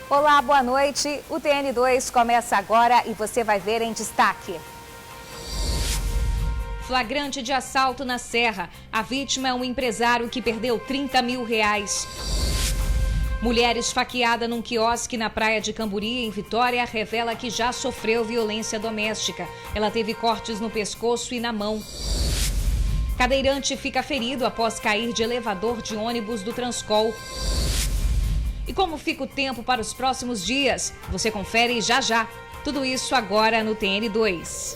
Olá, boa noite. O TN2 começa agora e você vai ver em destaque. Flagrante de assalto na Serra. A vítima é um empresário que perdeu R$30 mil. Mulher esfaqueada num quiosque na praia de Camburi, em Vitória, revela que já sofreu violência doméstica. Ela teve cortes no pescoço e na mão. Cadeirante fica ferido após cair de elevador de ônibus do Transcol. E como fica o tempo para os próximos dias? Você confere já já. Tudo isso agora no TN2.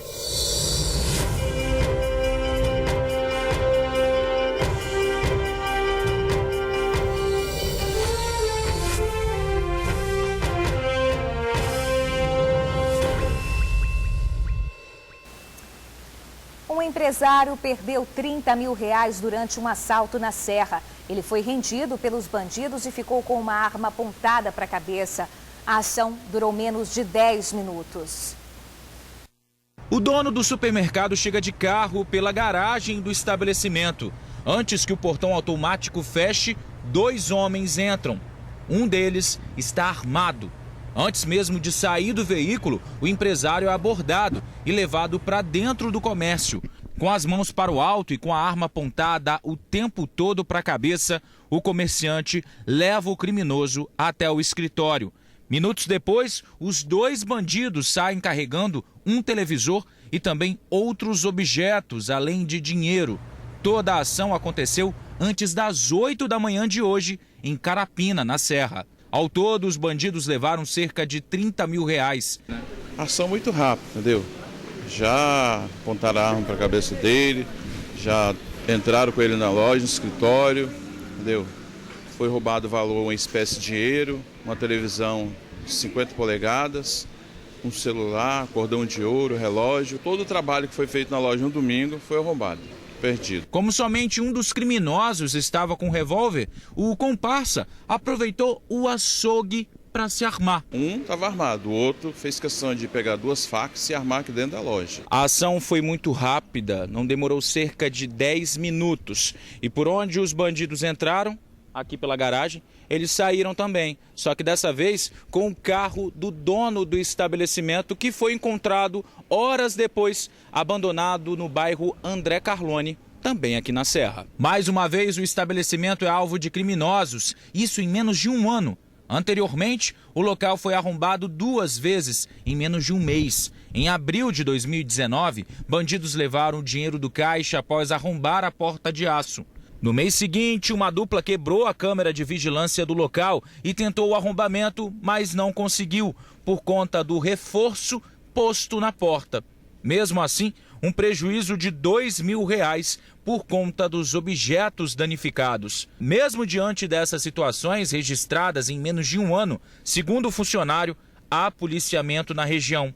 Um empresário perdeu R$30 mil durante um assalto na Serra. Ele foi rendido pelos bandidos e ficou com uma arma apontada para a cabeça. A ação durou menos de 10 minutos. O dono do supermercado chega de carro pela garagem do estabelecimento. Antes que o portão automático feche, 2 homens entram. Um deles está armado. Antes mesmo de sair do veículo, o empresário é abordado e levado para dentro do comércio. Com as mãos para o alto e com a arma apontada o tempo todo para a cabeça, o comerciante leva o criminoso até o escritório. Minutos depois, os 2 bandidos saem carregando um televisor e também outros objetos, além de dinheiro. Toda a ação aconteceu antes das 8 da manhã de hoje, em Carapina, na Serra. Ao todo, os bandidos levaram cerca de R$30 mil. Ação muito rápida, entendeu? Já apontaram a arma para a cabeça dele, já entraram com ele na loja, no escritório, entendeu? Foi roubado o valor, uma espécie de dinheiro, uma televisão de 50 polegadas, um celular, cordão de ouro, relógio. Todo o trabalho que foi feito na loja no domingo foi roubado. Perdido. Como somente um dos criminosos estava com revólver, o comparsa aproveitou o açougue para se armar. Um estava armado, o outro fez questão de pegar 2 facas e se armar aqui dentro da loja. A ação foi muito rápida, não demorou cerca de 10 minutos. E por onde os bandidos entraram, aqui pela garagem, eles saíram também. Só que dessa vez com o carro do dono do estabelecimento, que foi encontrado horas depois, abandonado no bairro André Carlone, também aqui na Serra. Mais uma vez o estabelecimento é alvo de criminosos, isso em menos de um ano. Anteriormente, o local foi arrombado 2 vezes em menos de um mês. Em abril de 2019, bandidos levaram o dinheiro do caixa após arrombar a porta de aço. No mês seguinte, uma dupla quebrou a câmera de vigilância do local e tentou o arrombamento, mas não conseguiu, por conta do reforço posto na porta. Mesmo assim, um prejuízo de R$2 mil por conta dos objetos danificados. Mesmo diante dessas situações registradas em menos de um ano, segundo o funcionário, há policiamento na região,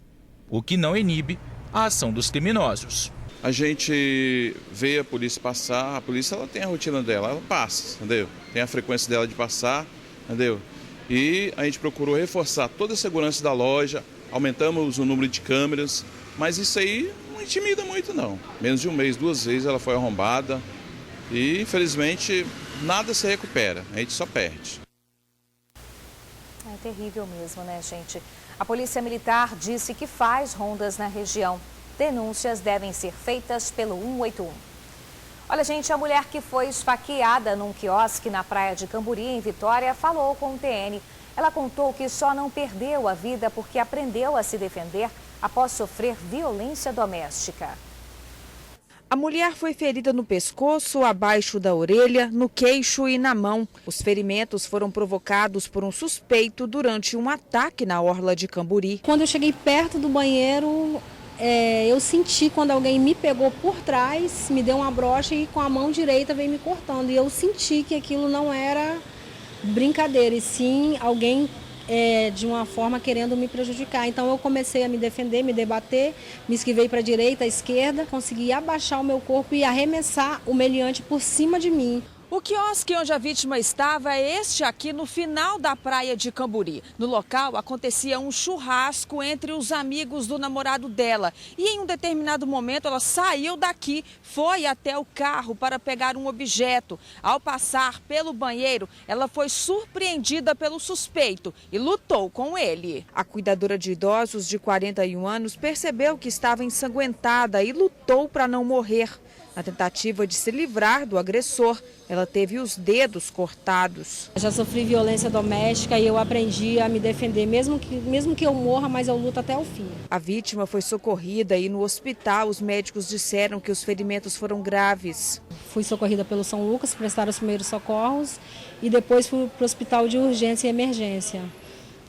o que não inibe a ação dos criminosos. A gente vê a polícia passar, a polícia ela tem a rotina dela, ela passa, entendeu? Tem a frequência dela de passar, entendeu? E a gente procurou reforçar toda a segurança da loja, aumentamos o número de câmeras, mas isso aí não intimida muito não. Menos de um mês, 2 vezes ela foi arrombada e infelizmente nada se recupera, a gente só perde. É terrível mesmo, né, gente? A Polícia Militar disse que faz rondas na região. Denúncias devem ser feitas pelo 181. Olha, gente, a mulher que foi esfaqueada num quiosque na praia de Camburi, em Vitória, falou com o TN. Ela contou que só não perdeu a vida porque aprendeu a se defender após sofrer violência doméstica. A mulher foi ferida no pescoço, abaixo da orelha, no queixo e na mão. Os ferimentos foram provocados por um suspeito durante um ataque na orla de Camburi. Quando eu cheguei perto do banheiro, eu senti quando alguém me pegou por trás, me deu uma brocha e com a mão direita veio me cortando. E eu senti que aquilo não era brincadeira, e sim alguém de uma forma querendo me prejudicar. Então eu comecei a me defender, me debater, me esquivei para a direita, à esquerda, consegui abaixar o meu corpo e arremessar o meliante por cima de mim. O quiosque onde a vítima estava é este aqui no final da praia de Camburi. No local acontecia um churrasco entre os amigos do namorado dela. E em um determinado momento ela saiu daqui, foi até o carro para pegar um objeto. Ao passar pelo banheiro, ela foi surpreendida pelo suspeito e lutou com ele. A cuidadora de idosos de 41 anos percebeu que estava ensanguentada e lutou para não morrer. Na tentativa de se livrar do agressor, ela teve os dedos cortados. Já sofri violência doméstica e eu aprendi a me defender, mesmo que eu morra, mas eu luto até o fim. A vítima foi socorrida e no hospital os médicos disseram que os ferimentos foram graves. Fui socorrida pelo São Lucas, prestaram os primeiros socorros e depois fui para o hospital de urgência e emergência.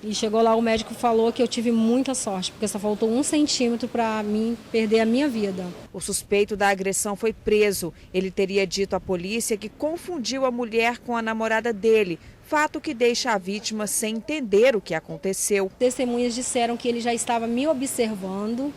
E chegou lá, o médico falou que eu tive muita sorte, porque só faltou 1 centímetro para mim perder a minha vida. O suspeito da agressão foi preso. Ele teria dito à polícia que confundiu a mulher com a namorada dele, fato que deixa a vítima sem entender o que aconteceu. Testemunhas disseram que ele já estava me observando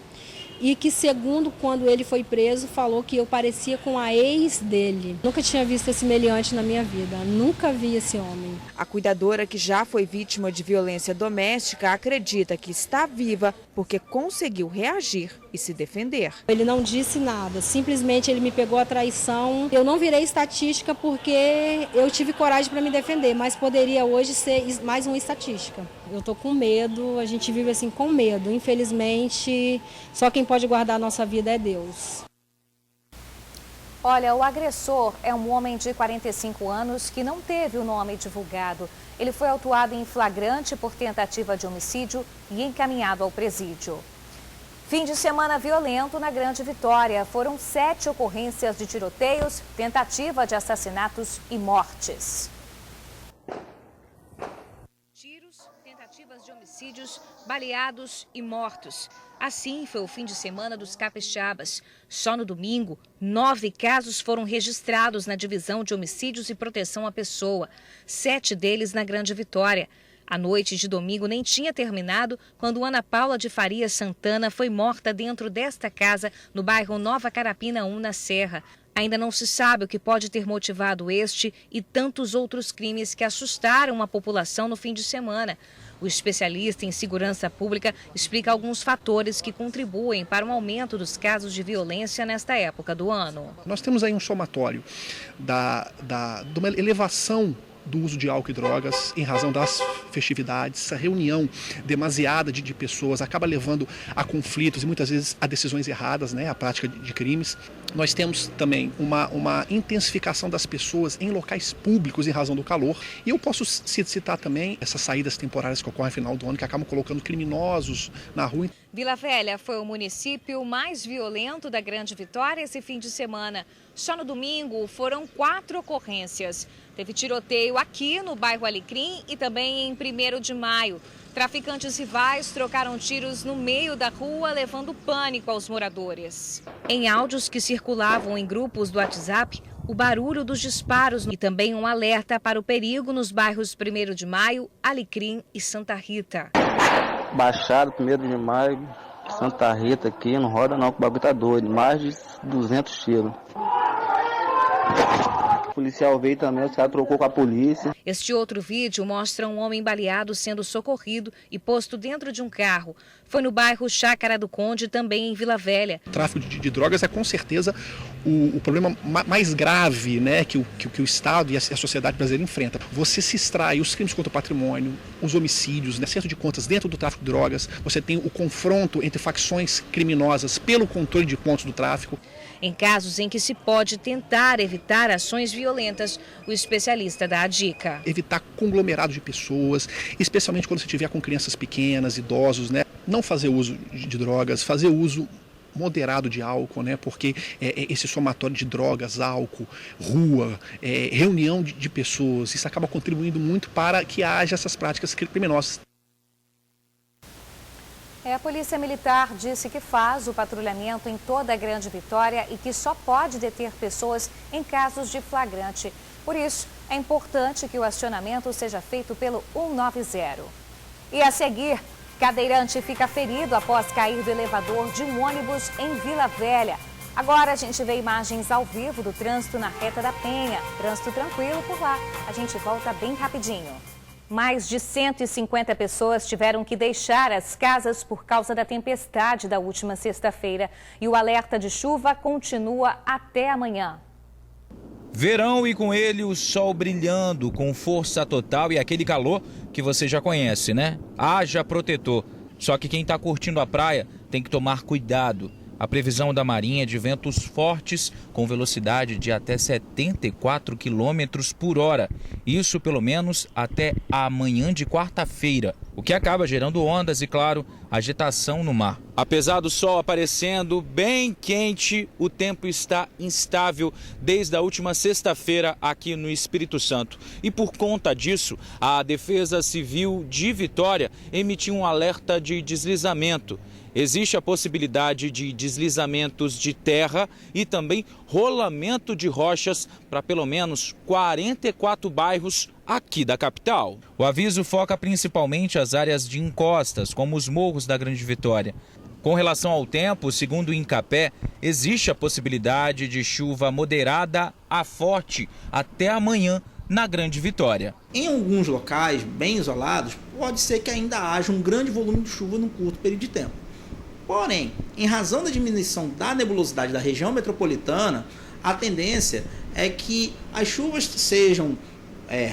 e que, segundo quando ele foi preso, falou que eu parecia com a ex dele. Nunca tinha visto esse meliante na minha vida, nunca vi esse homem. A cuidadora, que já foi vítima de violência doméstica, acredita que está viva porque conseguiu reagir e se defender. Ele não disse nada, simplesmente ele me pegou a traição. Eu não virei estatística porque eu tive coragem para me defender, mas poderia hoje ser mais uma estatística. Eu tô com medo, a gente vive assim com medo. Infelizmente, só quem pode guardar a nossa vida é Deus. Olha, o agressor é um homem de 45 anos que não teve o nome divulgado. Ele foi autuado em flagrante por tentativa de homicídio e encaminhado ao presídio. Fim de semana violento na Grande Vitória. Foram 7 ocorrências de tiroteios, tentativa de assassinatos e mortes. Tentativas de homicídios, baleados e mortos. Assim foi o fim de semana dos capixabas. Só no domingo, 9 casos foram registrados na divisão de homicídios e proteção à pessoa, 7 deles na Grande Vitória. A noite de domingo nem tinha terminado quando Ana Paula de Faria Santana foi morta dentro desta casa no bairro Nova Carapina 1, na Serra. Ainda não se sabe o que pode ter motivado este e tantos outros crimes que assustaram a população no fim de semana. O especialista em segurança pública explica alguns fatores que contribuem para um aumento dos casos de violência nesta época do ano. Nós temos aí um somatório de uma elevação do uso de álcool e drogas em razão das festividades. Essa reunião demasiada de pessoas acaba levando a conflitos e muitas vezes a decisões erradas, né, a prática de crimes. Nós temos também uma intensificação das pessoas em locais públicos em razão do calor. E eu posso citar também essas saídas temporárias que ocorrem no final do ano, que acabam colocando criminosos na rua. Vila Velha foi o município mais violento da Grande Vitória esse fim de semana. Só no domingo foram 4 ocorrências. Teve tiroteio aqui no bairro Alecrim e também em 1º de Maio. Traficantes rivais trocaram tiros no meio da rua, levando pânico aos moradores. Em áudios que circulavam em grupos do WhatsApp, o barulho dos disparos e também um alerta para o perigo nos bairros 1º de Maio, Alecrim e Santa Rita. Baixada, 1º de Maio, Santa Rita aqui, não roda não, que o bagulho tá doido, mais de 200 tiros. O policial veio também, os caras trocou com a polícia. Este outro vídeo mostra um homem baleado sendo socorrido e posto dentro de um carro. Foi no bairro Chácara do Conde, também em Vila Velha. O tráfico de drogas é com certeza o problema mais grave, né, que o Estado e a sociedade brasileira enfrenta. Você se extrai os crimes contra o patrimônio, os homicídios, né, acerto de contas dentro do tráfico de drogas. Você tem o confronto entre facções criminosas pelo controle de pontos do tráfico. Em casos em que se pode tentar evitar ações violentas, o especialista dá a dica. Evitar conglomerado de pessoas, especialmente quando você estiver com crianças pequenas, idosos, né? Não fazer uso de drogas, fazer uso moderado de álcool, né? Porque esse somatório de drogas, álcool, rua, reunião de pessoas, isso acaba contribuindo muito para que haja essas práticas criminosas. A Polícia Militar disse que faz o patrulhamento em toda a Grande Vitória e que só pode deter pessoas em casos de flagrante. Por isso, é importante que o acionamento seja feito pelo 190. E a seguir, cadeirante fica ferido após cair do elevador de um ônibus em Vila Velha. Agora a gente vê imagens ao vivo do trânsito na Reta da Penha. Trânsito tranquilo por lá. A gente volta bem rapidinho. Mais de 150 pessoas tiveram que deixar as casas por causa da tempestade da última sexta-feira. E o alerta de chuva continua até amanhã. Verão e com ele o sol brilhando com força total e aquele calor que você já conhece, né? Haja protetor. Só que quem está curtindo a praia tem que tomar cuidado. A previsão da Marinha é de ventos fortes com velocidade de até 74 km por hora. Isso pelo menos até amanhã de quarta-feira, o que acaba gerando ondas e, claro, agitação no mar. Apesar do sol aparecendo bem quente, o tempo está instável desde a última sexta-feira aqui no Espírito Santo. E por conta disso, a Defesa Civil de Vitória emitiu um alerta de deslizamento. Existe a possibilidade de deslizamentos de terra e também rolamento de rochas para pelo menos 44 bairros aqui da capital. O aviso foca principalmente as áreas de encostas, como os morros da Grande Vitória. Com relação ao tempo, segundo o INCAPé, existe a possibilidade de chuva moderada a forte até amanhã na Grande Vitória. Em alguns locais bem isolados, pode ser que ainda haja um grande volume de chuva num curto período de tempo. Porém, em razão da diminuição da nebulosidade da região metropolitana, a tendência é que as chuvas sejam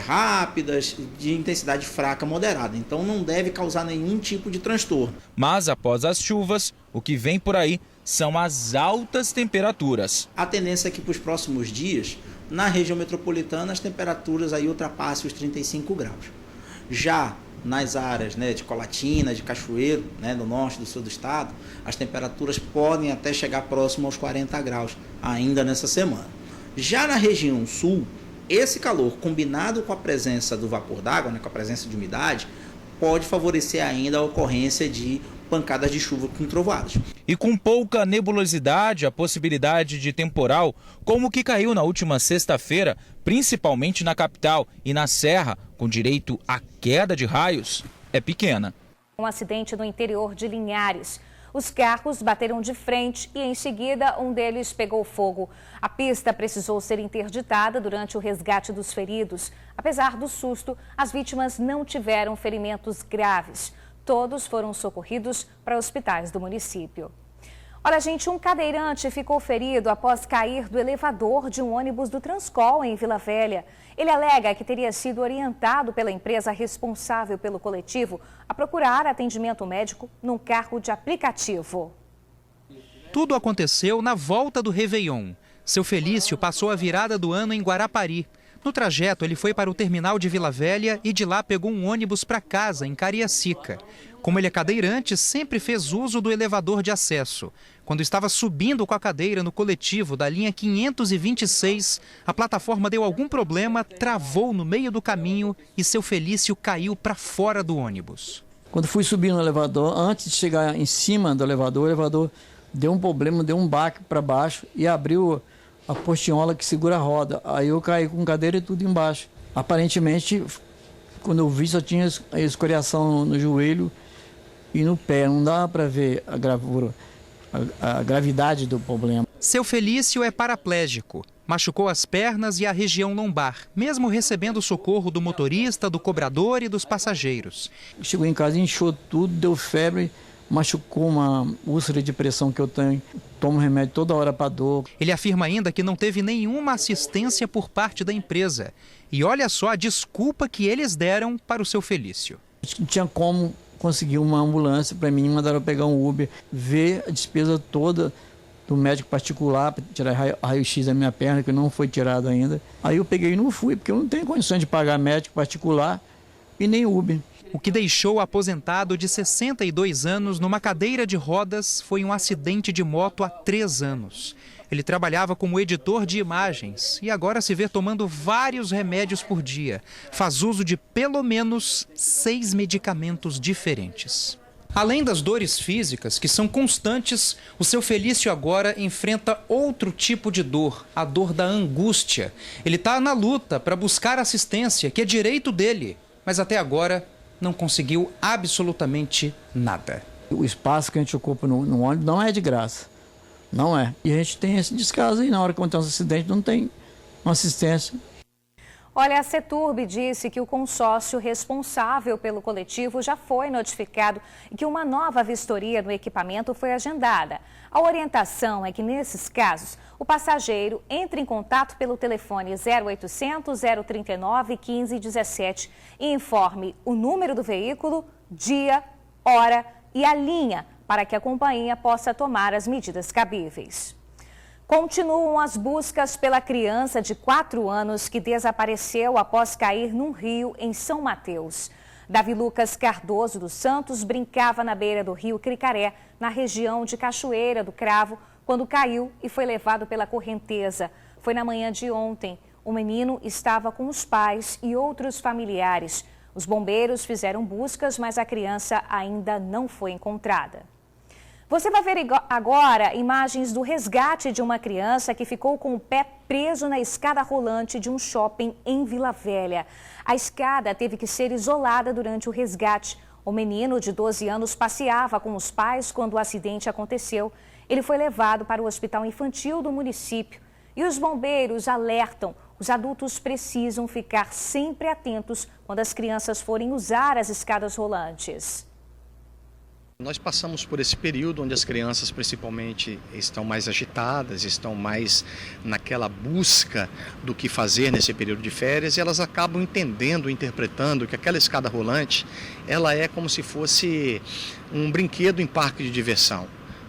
rápidas, de intensidade fraca moderada. Então não deve causar nenhum tipo de transtorno. Mas após as chuvas, o que vem por aí são as altas temperaturas. A tendência é que para os próximos dias, na região metropolitana, as temperaturas aí ultrapassem os 35 graus. Já nas áreas de Colatina, de Cachoeiro, no norte e do sul do estado, as temperaturas podem até chegar próximo aos 40 graus ainda nessa semana. Já na região sul, esse calor combinado com a presença do vapor d'água, com a presença de umidade, pode favorecer ainda a ocorrência de pancadas de chuva com trovoadas. E com pouca nebulosidade, a possibilidade de temporal, como o que caiu na última sexta-feira, principalmente na capital e na Serra, com direito à queda de raios, é pequena. Um acidente no interior de Linhares. Os carros bateram de frente e, em seguida, um deles pegou fogo. A pista precisou ser interditada durante o resgate dos feridos. Apesar do susto, as vítimas não tiveram ferimentos graves. Todos foram socorridos para hospitais do município. Olha, gente, um cadeirante ficou ferido após cair do elevador de um ônibus do Transcol em Vila Velha. Ele alega que teria sido orientado pela empresa responsável pelo coletivo a procurar atendimento médico num carro de aplicativo. Tudo aconteceu na volta do Réveillon. Seu Felício passou a virada do ano em Guarapari. No trajeto, ele foi para o terminal de Vila Velha e de lá pegou um ônibus para casa, em Cariacica. Como ele é cadeirante, sempre fez uso do elevador de acesso. Quando estava subindo com a cadeira no coletivo da linha 526, a plataforma deu algum problema, travou no meio do caminho e seu Felício caiu para fora do ônibus. Quando fui subir no elevador, antes de chegar em cima do elevador, o elevador deu um problema, deu um baque para baixo e abriu a portinhola que segura a roda. Aí eu caí com cadeira e tudo embaixo. Aparentemente, quando eu vi, só tinha escoriação no joelho e no pé. Não dá para ver a gravura, a gravidade do problema. Seu Felício é paraplégico. Machucou as pernas e a região lombar, mesmo recebendo socorro do motorista, do cobrador e dos passageiros. Chegou em casa, inchou tudo, deu febre, machucou uma úlcera de pressão que eu tenho. Tomo remédio toda hora para dor. Ele afirma ainda que não teve nenhuma assistência por parte da empresa. E olha só a desculpa que eles deram para o seu Felício. Não tinha como conseguir uma ambulância para mim, mandaram pegar um Uber, ver a despesa toda do médico particular para tirar raio-x da minha perna, que não foi tirado ainda. Aí eu peguei e não fui, porque eu não tenho condições de pagar médico particular e nem Uber. O que deixou o aposentado de 62 anos numa cadeira de rodas foi um acidente de moto há 3 anos. Ele trabalhava como editor de imagens e agora se vê tomando vários remédios por dia. Faz uso de pelo menos 6 medicamentos diferentes. Além das dores físicas, que são constantes, o seu Felício agora enfrenta outro tipo de dor, a dor da angústia. Ele está na luta para buscar assistência, que é direito dele, mas até agora não conseguiu absolutamente nada. O espaço que a gente ocupa no ônibus não é de graça. Não é. E a gente tem esse descaso aí, na hora que acontece um acidente, não tem uma assistência. Olha, a CETURB disse que o consórcio responsável pelo coletivo já foi notificado e que uma nova vistoria no equipamento foi agendada. A orientação é que, nesses casos, o passageiro entre em contato pelo telefone 0800 039 1517 e informe o número do veículo, dia, hora e a linha para que a companhia possa tomar as medidas cabíveis. Continuam as buscas pela criança de 4 anos que desapareceu após cair num rio em São Mateus. Davi Lucas Cardoso dos Santos brincava na beira do rio Cricaré, na região de Cachoeira do Cravo, quando caiu e foi levado pela correnteza. Foi na manhã de ontem. O menino estava com os pais e outros familiares. Os bombeiros fizeram buscas, mas a criança ainda não foi encontrada. Você vai ver agora imagens do resgate de uma criança que ficou com o pé preso na escada rolante de um shopping em Vila Velha. A escada teve que ser isolada durante o resgate. O menino de 12 anos passeava com os pais quando o acidente aconteceu. Ele foi levado para o hospital infantil do município. E os bombeiros alertam: os adultos precisam ficar sempre atentos quando as crianças forem usar as escadas rolantes. Nós passamos por esse período onde as crianças principalmente estão mais agitadas, estão mais naquela busca do que fazer nesse período de férias, e elas acabam entendendo, interpretando que aquela escada rolante, ela é como se fosse um brinquedo em parque de diversão.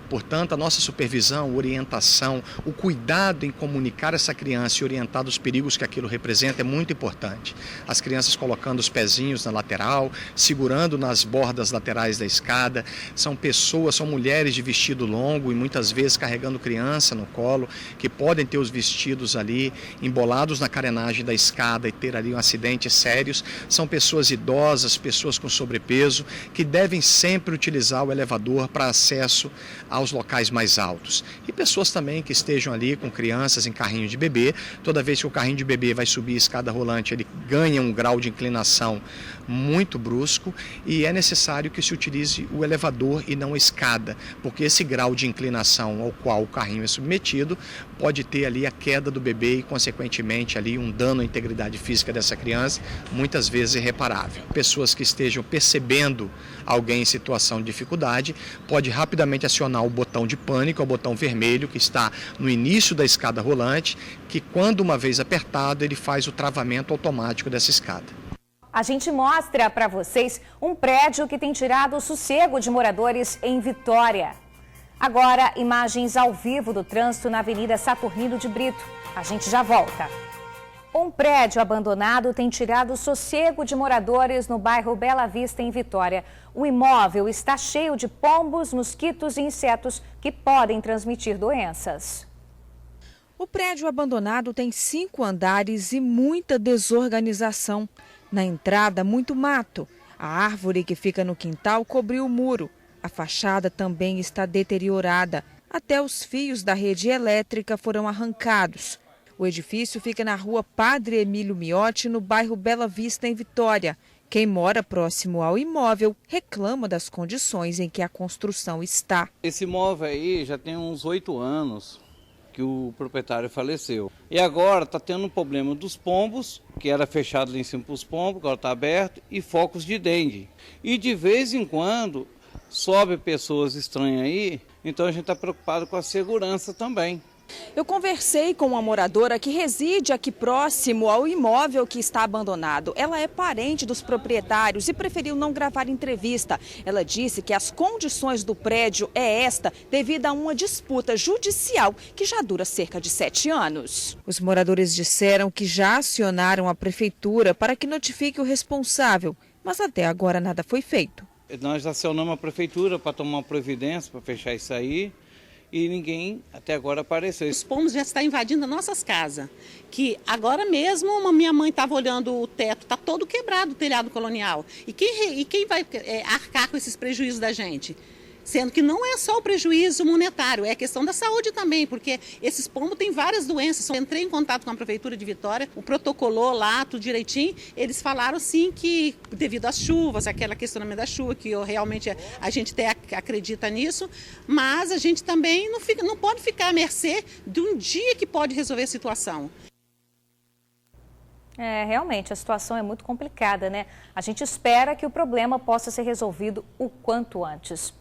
Portanto, a nossa supervisão, orientação, o cuidado em comunicar essa criança e orientar dos perigos que aquilo representa é muito importante. As crianças colocando os pezinhos na lateral, segurando nas bordas laterais da escada, são pessoas, são mulheres de vestido longo e muitas vezes carregando criança no colo, que podem ter os vestidos ali embolados na carenagem da escada e ter ali acidentes sérios. São pessoas idosas, pessoas com sobrepeso, que devem sempre utilizar o elevador para acesso aos locais mais altos. E pessoas também que estejam ali com crianças em carrinho de bebê. Toda vez que o carrinho de bebê vai subir a escada rolante, ele ganha um grau de inclinação muito brusco e é necessário que se utilize o elevador e não a escada, porque esse grau de inclinação ao qual o carrinho é submetido pode ter ali a queda do bebê e, consequentemente, ali um dano à integridade física dessa criança, muitas vezes irreparável. Pessoas que estejam percebendo alguém em situação de dificuldade, pode rapidamente acionar o botão de pânico, o botão vermelho que está no início da escada rolante, que quando uma vez apertado, ele faz o travamento automático dessa escada. A gente mostra para vocês um prédio que tem tirado o sossego de moradores em Vitória. Agora, imagens ao vivo do trânsito na Avenida Saturnino de Brito. A gente já volta. Um prédio abandonado tem tirado o sossego de moradores no bairro Bela Vista, em Vitória. O imóvel está cheio de pombos, mosquitos e insetos que podem transmitir doenças. O prédio abandonado tem 5 andares e muita desorganização. Na entrada, muito mato. A árvore que fica no quintal cobriu o muro. A fachada também está deteriorada. Até os fios da rede elétrica foram arrancados. O edifício fica na rua Padre Emílio Miotti, no bairro Bela Vista, em Vitória. Quem mora próximo ao imóvel reclama das condições em que a construção está. Esse imóvel aí já tem uns 8 anos que o proprietário faleceu. E agora está tendo um problema dos pombos, que era fechado ali em cima para os pombos, agora está aberto, e focos de dengue. E de vez em quando sobe pessoas estranhas aí, então a gente está preocupado com a segurança também. Eu conversei com uma moradora que reside aqui próximo ao imóvel que está abandonado. Ela é parente dos proprietários e preferiu não gravar entrevista. Ela disse que as condições do prédio é esta devido a uma disputa judicial que já dura cerca de 7 anos. Os moradores disseram que já acionaram a prefeitura para que notifique o responsável, mas até agora nada foi feito. Nós acionamos a prefeitura para tomar uma providência, para fechar isso aí. E ninguém até agora apareceu. Os pombos já estão invadindo as nossas casas. Que agora mesmo, minha mãe estava olhando o teto, está todo quebrado o telhado colonial. E quem vai arcar com esses prejuízos da gente? Sendo que não é só o prejuízo monetário, é a questão da saúde também, porque esses pombos têm várias doenças. Eu entrei em contato com a Prefeitura de Vitória, o protocolou lá, tudo direitinho, eles falaram sim que devido às chuvas, aquele questionamento da chuva, que realmente a gente até acredita nisso, mas a gente também não pode ficar à mercê de um dia que pode resolver a situação. Realmente, a situação é muito complicada, né? A gente espera que o problema possa ser resolvido o quanto antes.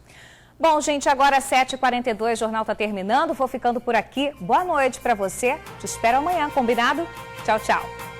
Bom, gente, agora 7h42, o jornal está terminando. Vou ficando por aqui. Boa noite para você. Te espero amanhã, combinado? Tchau, tchau.